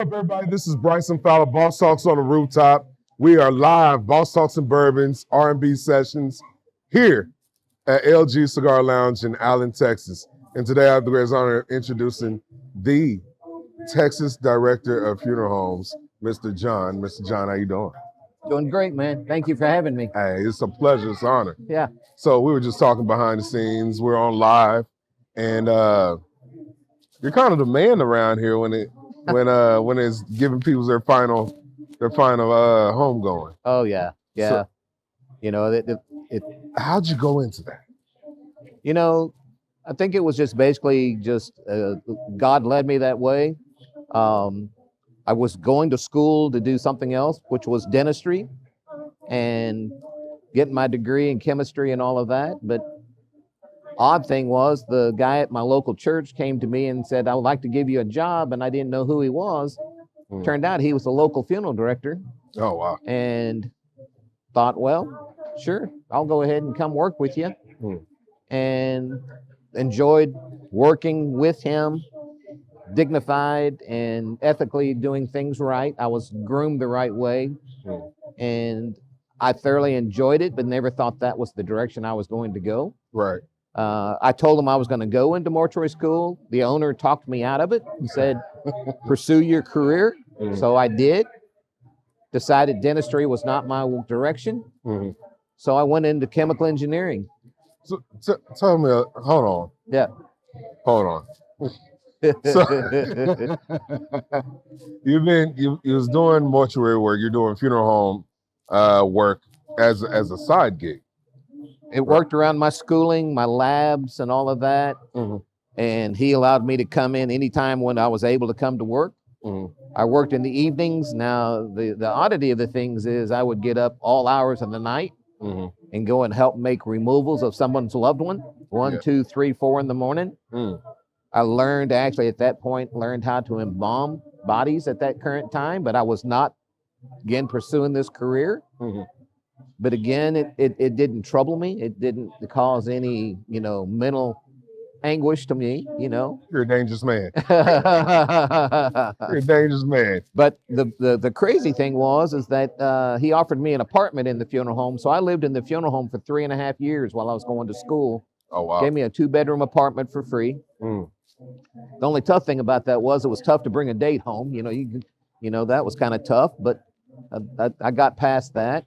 Up, everybody? This is Bryson Fowler, Boss Talks on the Rooftop. We are live, Boss Talks and Bourbons, R&B sessions here at LG Cigar Lounge in Allen, Texas. And today I have the great honor of introducing the Texas Director of Funeral Homes, Mr. John. Mr. John, how you doing? Doing great, man. Thank you for having me. Hey, it's a pleasure. It's an honor. Yeah. So we were just talking behind the scenes. We're on live, and you're kind of the man around here when it's giving people their final home going. Oh yeah, yeah. So, you know, how'd you go into that? You know, I think it was just basically God led me that way. I was going to school to do something else, which was dentistry, and getting my degree in chemistry and all of that. But odd thing was, the guy at my local church came to me and said, "I would like to give you a job," and I didn't know who he was. Turned out he was the local funeral director. Oh, wow. And thought, well, sure, I'll go ahead and come work with you. And enjoyed working with him, dignified and ethically doing things right. I was groomed the right way. And I thoroughly enjoyed it, but never thought that was the direction I was going to go. Right. I told him I was going to go into mortuary school. The owner talked me out of it and said, pursue your career. So I did. Decided dentistry was not my direction. So I went into chemical engineering. So tell me, hold on. Yeah. Hold on. So, you was doing mortuary work. You're doing funeral home work as a side gig. It worked around my schooling, my labs, and all of that. And he allowed me to come in anytime when I was able to come to work. I worked in the evenings. Now, the oddity of the things is I would get up all hours of the night and go and help make removals of someone's loved one, 1, 2, 3, 4 in the morning. I learned, actually, at that point, how to embalm bodies at that current time, but I was not, again, pursuing this career. But again, it didn't trouble me. It didn't cause any, mental anguish to me, You're a dangerous man. You're a dangerous man. But the crazy thing is that he offered me an apartment in the funeral home. So I lived in the funeral home for 3.5 years while I was going to school. Oh, wow. Gave me a 2-bedroom apartment for free. The only tough thing about that was it was tough to bring a date home. That was kind of tough, but I got past that.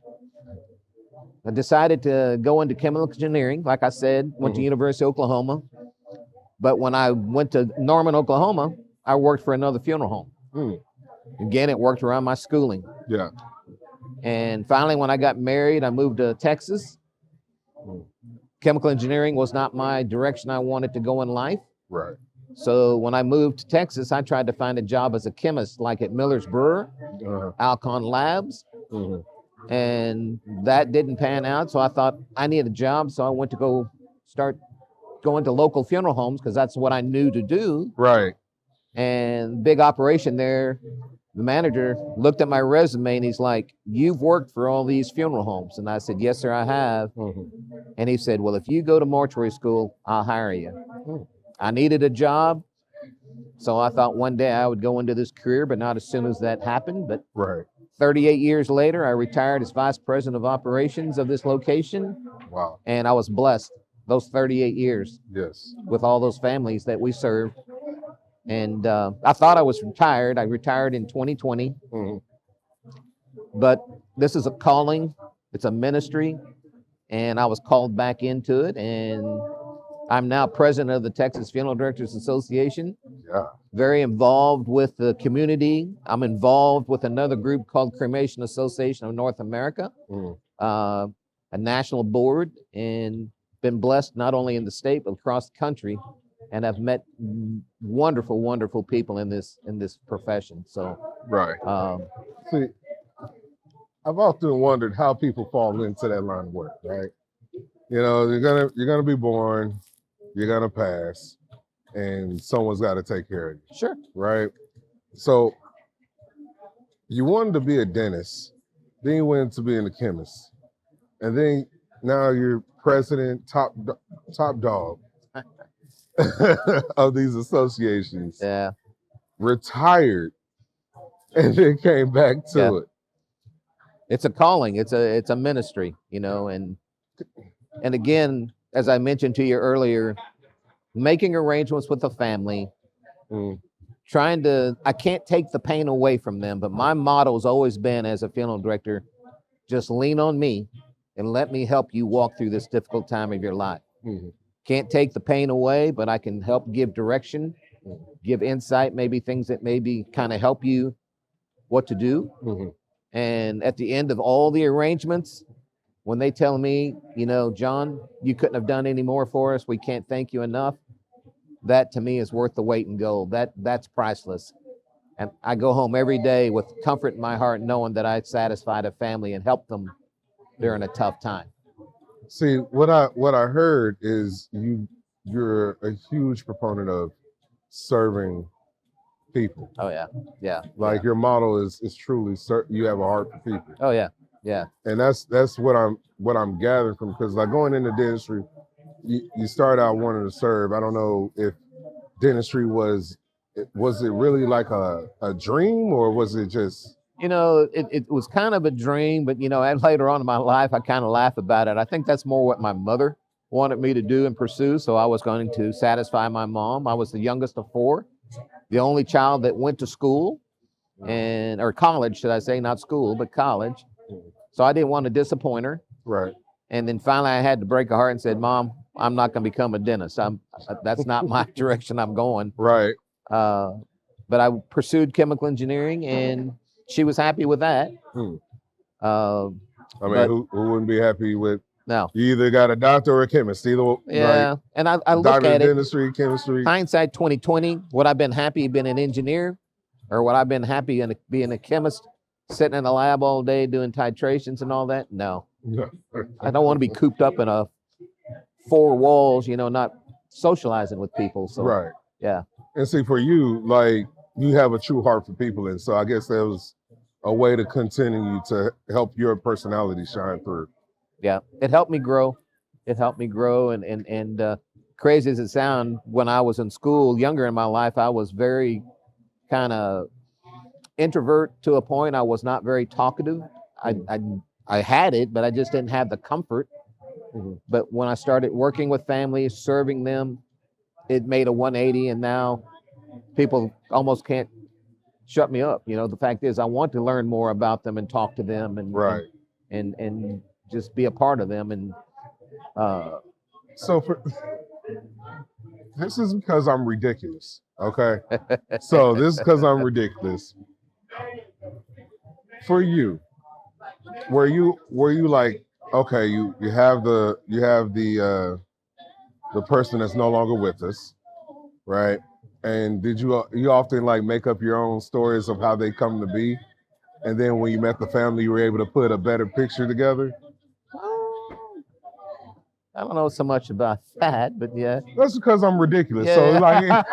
I decided to go into chemical engineering. Like I said, went to University of Oklahoma. But when I went to Norman, Oklahoma, I worked for another funeral home. Again, it worked around my schooling. Yeah. And finally, when I got married, I moved to Texas. Chemical engineering was not my direction I wanted to go in life. Right. So when I moved to Texas, I tried to find a job as a chemist, like at Miller's Brewer, Alcon Labs. And that didn't pan out. So I thought I need a job. So I went to start going to local funeral homes because that's what I knew to do. Right. And big operation there. The manager looked at my resume and he's like, "You've worked for all these funeral homes." And I said, "Yes, sir, I have." And he said, "Well, if you go to mortuary school, I'll hire you." I needed a job. So I thought one day I would go into this career, but not as soon as that happened. But 38 years later, I retired as vice president of operations of this location. Wow. And I was blessed those 38 years. Yes. With all those families that we served. And I thought I was retired. I retired in 2020. But this is a calling. It's a ministry. And I was called back into it. And I'm now president of the Texas Funeral Directors Association. Yeah. Very involved with the community. I'm involved with another group called Cremation Association of North America, a national board, and been blessed not only in the state but across the country, and I've met wonderful, wonderful people in this profession. So see, I've often wondered how people fall into that line of work, right? You're gonna be born, you're gonna pass, and someone's got to take care of you. Sure. Right. So you wanted to be a dentist, then you went to being a chemist, and then now you're president, top dog of these associations. Yeah. Retired. and then came back to Yeah. it. It's a calling. It's a ministry, you know, and again, as I mentioned to you earlier, making arrangements with the family, I can't take the pain away from them, but my motto has always been as a funeral director, just lean on me and let me help you walk through this difficult time of your life. Can't take the pain away, but I can help give direction, give insight, maybe things that maybe kind of help you what to do. And at the end of all the arrangements, when they tell me, you know, John, you couldn't have done any more for us, we can't thank you enough, that to me is worth the weight in gold. That's priceless. And I go home every day with comfort in my heart, knowing that I satisfied a family and helped them during a tough time. See, what I heard is you're a huge proponent of serving people. Oh yeah, yeah. Like your motto is truly you have a heart for people. Oh yeah, yeah. And that's what I'm gathering from, because like going into dentistry, you start out wanting to serve. I don't know if dentistry was it really like a dream, or was it just? You know, it was kind of a dream, but you know, and later on in my life, I kind of laugh about it. I think that's more what my mother wanted me to do and pursue. So I was going to satisfy my mom. I was the youngest of four, the only child that went to school or college, should I say, not school, but college. So I didn't want to disappoint her. Right. And then finally I had to break her heart and said, Mom, I'm not going to become a dentist. That's not my direction I'm going. Right. But I pursued chemical engineering, and she was happy with that. I mean, who wouldn't be happy with? No. You either got a doctor or a chemist. Either. Yeah. Like, and I look doctor, at dentistry, chemistry. Hindsight 2020. Would I been happy being an engineer, or would I been happy in being a chemist, sitting in a lab all day doing titrations and all that? No. I don't want to be cooped up in four walls, you know, not socializing with people. So right. Yeah. And see, for you, like, you have a true heart for people, and so I guess that was a way to continue to help your personality shine through. Yeah, it helped me grow. It helped me grow, and crazy as it sounds, when I was in school, younger in my life, I was very kind of introvert to a point. I was not very talkative. I had it, but I just didn't have the comfort. But when I started working with families, serving them, it made a 180, and now people almost can't shut me up. You know, the fact is, I want to learn more about them and talk to them, and right, and just be a part of them. And so this is because I'm ridiculous. Okay, so this is because I'm ridiculous. For you, were you like, okay, you have the person that's no longer with us, right? And did you often like make up your own stories of how they come to be, and then when you met the family, you were able to put a better picture together? I don't know so much about that, but yeah. That's because I'm ridiculous. Yeah. So like,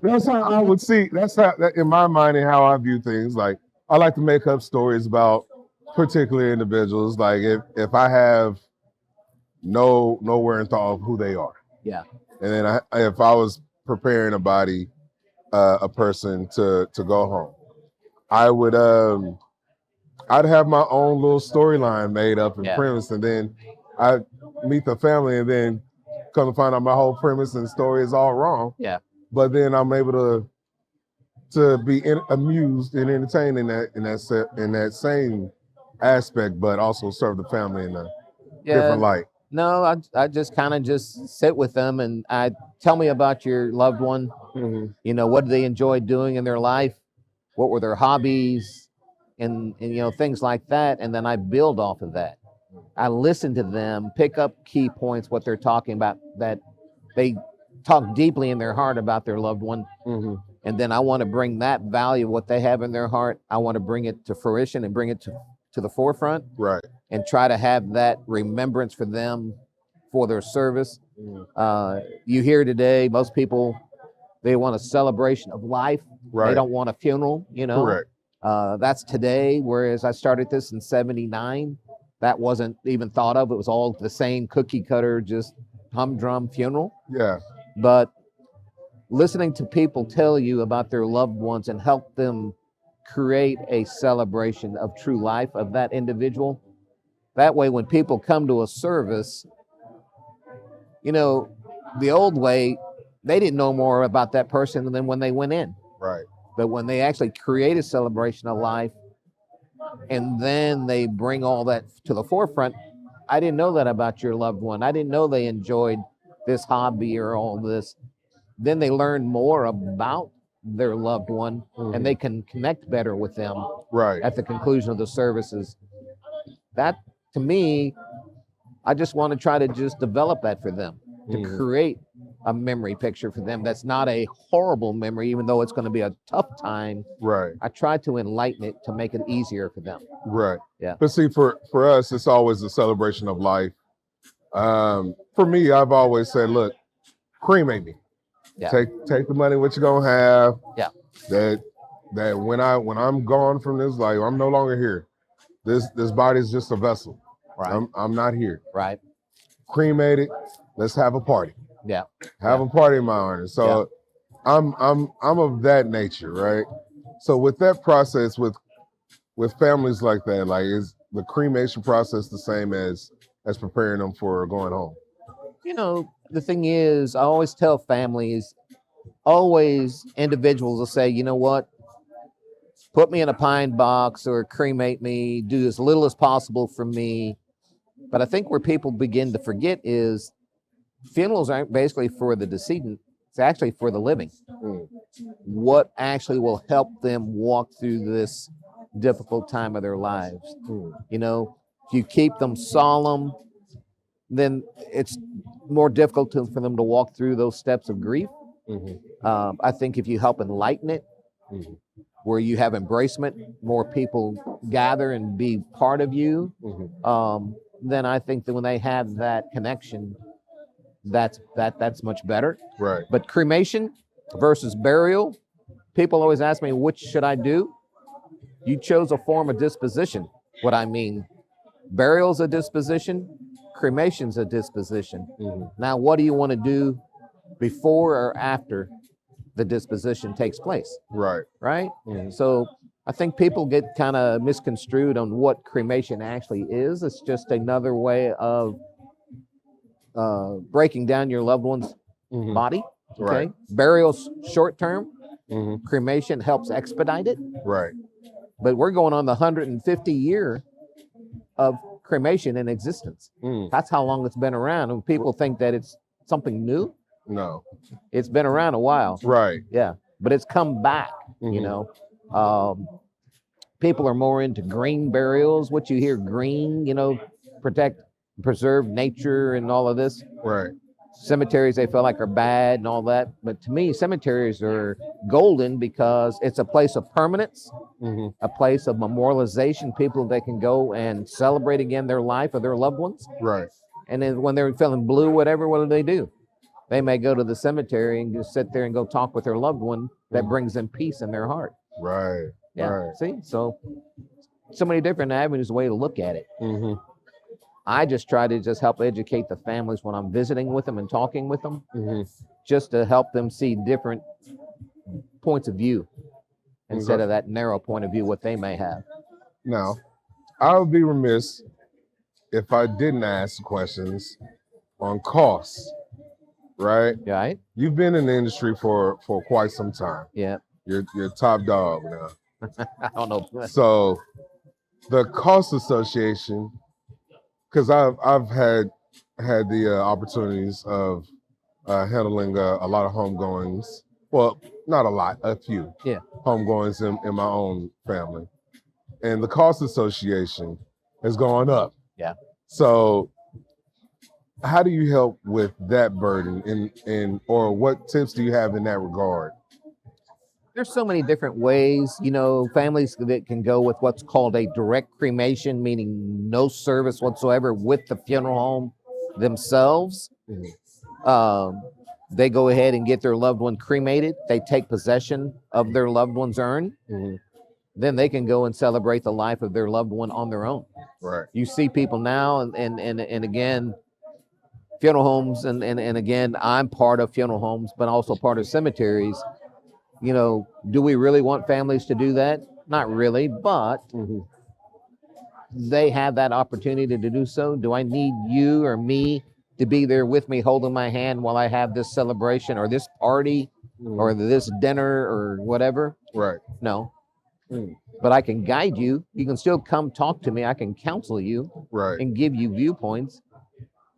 that's how I would see. That's how, in my mind, and how I view things. Like, I like to make up stories about particular individuals. Like, if I have nowhere in thought of who they are. Yeah. And then if I was preparing a person to go home, I would I'd have my own little storyline made up and premise, and then I meet the family, and then come to find out my whole premise and story is all wrong. Yeah. But then I'm able to be amused and entertained in that same aspect, but also serve the family in a different light. No, I just kind of just sit with them, and tell me about your loved one. You know, what do they enjoy doing in their life? What were their hobbies? And you know, things like that. And then I build off of that. I listen to them, pick up key points, what they're talking about, that they talk deeply in their heart about their loved one. And then I want to bring that value, what they have in their heart, I want to bring it to fruition and bring it to the forefront. Right. And try to have that remembrance for them, for their service. You hear today, most people, they want a celebration of life. Right. They don't want a funeral, you know. Correct. That's today, whereas I started this in 79. That wasn't even thought of. It was all the same cookie cutter, just humdrum funeral. Yeah. But listening to people tell you about their loved ones and help them create a celebration of true life of that individual. That way, when people come to a service, you know, the old way, they didn't know more about that person than when they went in. Right. But when they actually create a celebration of life and then they bring all that to the forefront, I didn't know that about your loved one. I didn't know they enjoyed this hobby or all this. Then they learn more about their loved one and they can connect better with them Right. at the conclusion of the services. That, to me, I just want to try to just develop that for them, to create a memory picture for them that's not a horrible memory, even though it's going to be a tough time. Right. I try to enlighten it to make it easier for them. Right. Yeah. But see, for us, it's always a celebration of life. For me, I've always said, look, cremate me. Yeah. Take the money, what you're gonna have. Yeah. That when I'm gone from this life, I'm no longer here. This body's just a vessel. Right. I'm not here. Right. Cremate it. Let's have a party. Yeah. Have a party in my honor. So I'm of that nature, right? So with that process, with families like that, like, is the cremation process the same as preparing them for going home? You know, the thing is, I always tell families, always individuals will say, you know what, put me in a pine box or cremate me, do as little as possible for me. But I think where people begin to forget is funerals aren't basically for the decedent, it's actually for the living. What actually will help them walk through this difficult time of their lives? You know, if you keep them solemn, then it's more difficult for them to walk through those steps of grief. I think if you help enlighten it, where you have embracement, more people gather and be part of you, then I think that when they have that connection, that's much better. Right. But cremation versus burial, people always ask me, which should I do? You chose a form of disposition. What I mean, burial's a disposition, cremation's a disposition. Now, what do you want to do before or after the disposition takes place? Right. Right? So I think people get kind of misconstrued on what cremation actually is. It's just another way of breaking down your loved one's body. Okay. Right. Burial's short term. Cremation helps expedite it. Right. But we're going on the 150 year of cremation in existence. That's how long it's been around. And people think that it's something new. No. It's been around a while. Right. Yeah. But it's come back, you know. People are more into green burials. What you hear, green, you know, preserve nature and all of this. Right. Cemeteries, they feel like, are bad and all that. But to me, cemeteries are golden because it's a place of permanence, a place of memorialization. People, they can go and celebrate again their life of their loved ones. Right. And then when they're feeling blue, whatever, what do? They may go to the cemetery and just sit there and go talk with their loved one. That brings them peace in their heart. Right. Yeah. Right. See, so many different avenues, way to look at it. I just try to just help educate the families when I'm visiting with them and talking with them, just to help them see different points of view instead of that narrow point of view what they may have. Now, I would be remiss if I didn't ask questions on costs, right? Right? You've been in the industry for quite some time. Yeah. You're top dog now. I don't know. So the cost association, because I've had the opportunities of handling a lot of homegoings. Well, not a lot, a few. Yeah. Homegoings in my own family, and the cost association has gone up. Yeah. So how do you help with that burden, or what tips do you have in that regard? There's so many different ways, you know, families that can go with what's called a direct cremation, meaning no service whatsoever with the funeral home themselves. They go ahead and get their loved one cremated. They take possession of their loved one's urn. Then they can go and celebrate the life of their loved one on their own. Right. You see people now, and again, funeral homes, and again, I'm part of funeral homes, but also part of cemeteries. You know, do we really want families to do that? not really, but they have that opportunity to do so. Do I need you or me to be there with me, holding my hand while I have this celebration or this party or this dinner or whatever? Right. No. But I can guide you. You can still come talk to me. I can counsel you and give you viewpoints.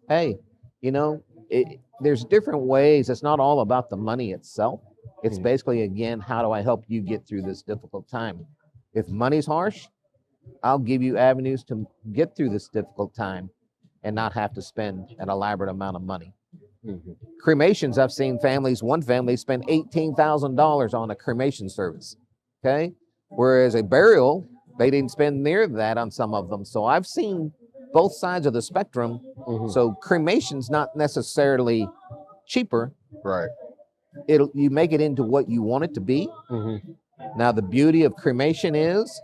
Hey, you know, there's different ways. It's not all about the money itself. It's basically, again, how do I help you get through this difficult time? If money's harsh, I'll give you avenues to get through this difficult time and not have to spend an elaborate amount of money. Cremations, I've seen families, one family spend $18,000 on a cremation service, okay? Whereas a burial, they didn't spend near that on some of them. So I've seen both sides of the spectrum. So cremation's not necessarily cheaper. Right. You make it into what you want it to be. Now, the beauty of cremation is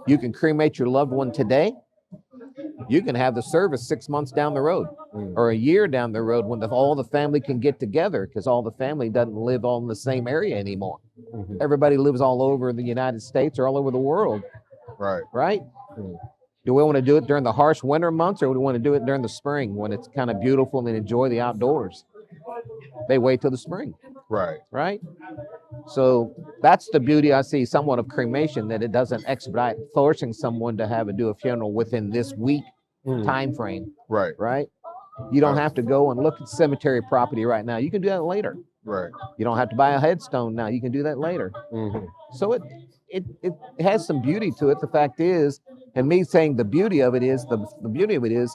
you can cremate your loved one today. You can have the service 6 months down the road or a year down the road when all the family can get together, because all the family doesn't live all in the same area anymore. Everybody lives all over the United States or all over the world. Right? Do we want to do it during the harsh winter months, or do we want to do it during the spring when it's kind of beautiful and enjoy the outdoors? They wait till the spring. Right? So that's the beauty I see somewhat of cremation, that it doesn't expedite forcing someone to do a funeral within this week time frame. Right? You don't have to go and look at cemetery property right now. You can do that later. You don't have to buy a headstone now. You can do that later. So it has some beauty to it. The fact is, and me saying the beauty of it is, the beauty of it is,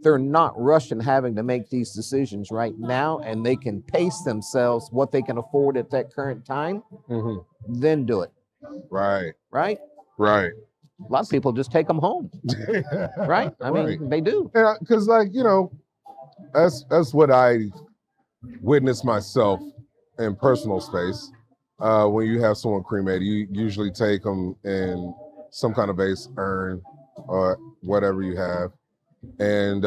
they're not rushing having to make these decisions right now, and they can pace themselves what they can afford at that current time, then do it. Right? A lot of people just take them home. Right? I mean, they do. Because, like, you know, that's what I witnessed myself in personal space. When you have someone cremated, you usually take them in some kind of vase, urn, or whatever you have, and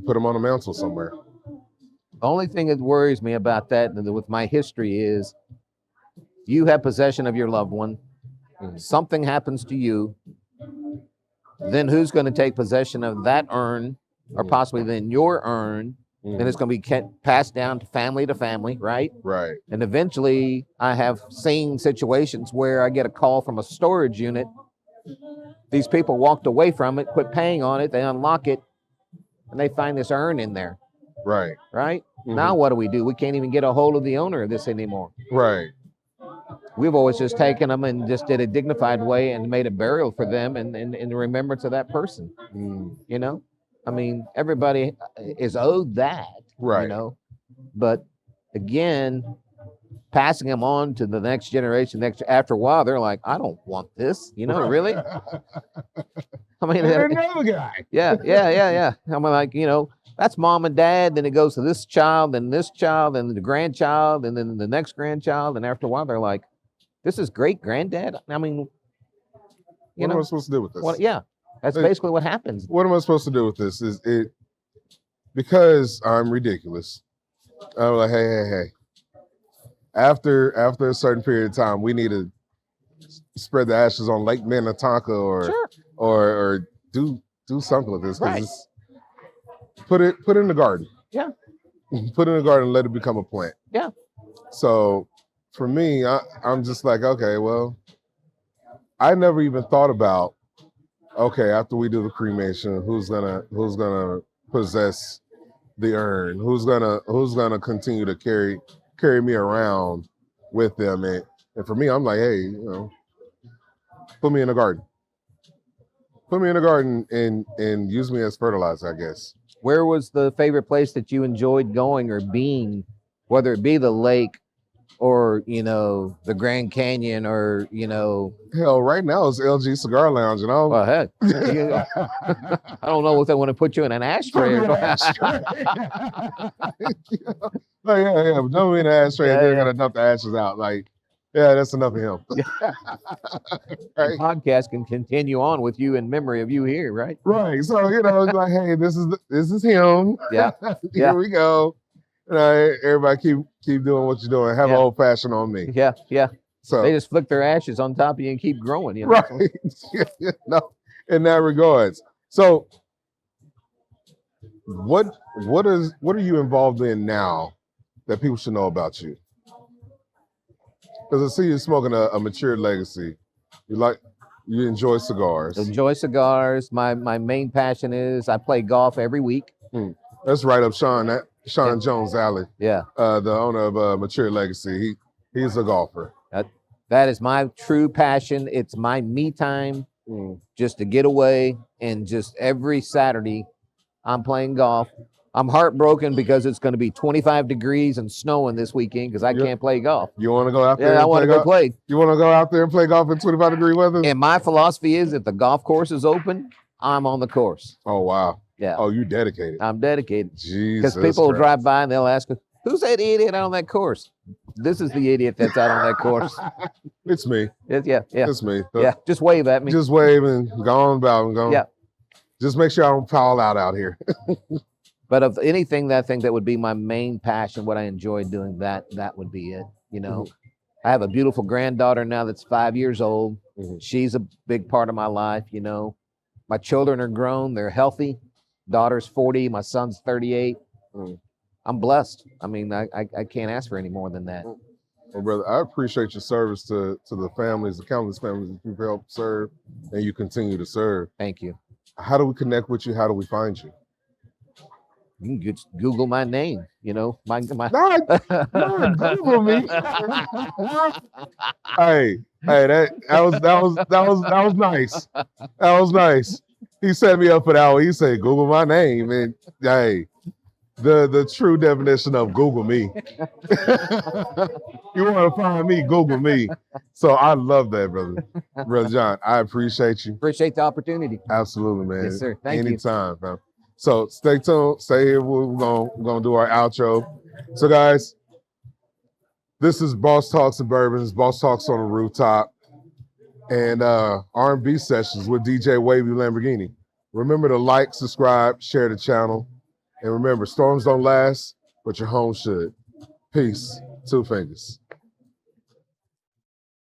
put them on a mantle somewhere. The only thing that worries me about that with my history is you have possession of your loved one. Something happens to you. Then who's going to take possession of that urn, or possibly then your urn? And it's going to be passed down to family, right? And eventually I have seen situations where I get a call from a storage unit. These people walked away from it, quit paying on it, they unlock it, and they find this urn in there. Right? Now what do? We can't even get a hold of the owner of this anymore. We've always just taken them and just did a dignified way and made a burial for them in remembrance of that person. You know? I mean, everybody is owed that, you know? But again, passing them on to the next generation, after a while, they're like, I don't want this, you know, really? I mean, another guy. Yeah. I'm like, you know, that's mom and dad, then it goes to this child, then this child, and the grandchild, and then the next grandchild, and after a while, they're like, this is great granddad. I mean, what am I supposed to do with this? That's basically what happens. What am I supposed to do with this? Is it because I'm ridiculous? I'm like, hey. After a certain period of time, we need to spread the ashes on Lake Minnetonka or do something with this. Put it in the garden. Put it in the garden and let it become a plant. So for me, I'm just like, okay, well, I never even thought about, okay, after we do the cremation, who's gonna possess the urn? Who's gonna continue to carry me around with them? And for me, I'm like, hey, you know, put me in the garden. Put me in the garden and use me as fertilizer, I guess. Where was the favorite place that you enjoyed going or being, whether it be the lake or, you know, the Grand Canyon or, you know? Hell, right now it's LG Cigar Lounge, and well, heck, I don't know if they want to put you in an ashtray or something. But don't be in an ashtray. They're gonna dump the ashes out. Like, yeah, that's enough of him. The podcast can continue on with you in memory of you here, right? Right. So, you know, it's like, hey, this is him. Here we go. Everybody keep doing what you're doing. Have an old fashioned on me. So they just flick their ashes on top of you and keep growing. You know? right. No, in that regards. So what are you involved in now that people should know about you? Because I see you smoking a mature legacy. You enjoy cigars. Enjoy cigars. My main passion is I play golf every week. That's right up Sean Jones' alley. Yeah. The owner of Mature Legacy. He's a golfer. That is my true passion. It's my me time, just to get away, and just every Saturday I'm playing golf. I'm heartbroken because it's going to be 25 degrees and snowing this weekend because I can't play golf. You want to go out there? Yeah, I want to go play. You want to go out there and play golf in 25-degree weather? And my philosophy is, if the golf course is open, I'm on the course. Oh, wow. Yeah. Oh, you dedicated. I'm dedicated. Jesus. Because people will drive by and they'll ask, who's that idiot out on that course? This is the idiot that's out on that course. It's me. Yeah. It's me. Yeah, just wave at me. Just wave and go on about and go. Yeah. Just make sure I don't foul out here. But of anything that would be my main passion, what I enjoy doing, that would be it. You know, I have a beautiful granddaughter now that's 5 years old. She's a big part of my life. You know, my children are grown. They're healthy. Daughter's 40. My son's 38. I'm blessed. I mean, I can't ask for any more than that. Well, brother, I appreciate your service to the families, the countless families that you've helped serve and you continue to serve. Thank you. How do we connect with you? How do we find you? You can just Google my name, you know. My Not Google me. hey, that was nice. That was nice. He set me up for that one. He said, Google my name. And hey, the true definition of Google me. You want to find me, Google me. So I love that, brother. Brother John, I appreciate you. Appreciate the opportunity. Absolutely, man. Yes, sir. Thank you. Anytime, fam. So stay tuned. Stay here. We're gonna do our outro. So guys, this is Boss Talks and Bourbons, Boss Talks on the Rooftop, and R&B sessions with DJ Wavy Lamborghini. Remember to like, subscribe, share the channel, and remember, storms don't last, but your home should. Peace. 2 fingers.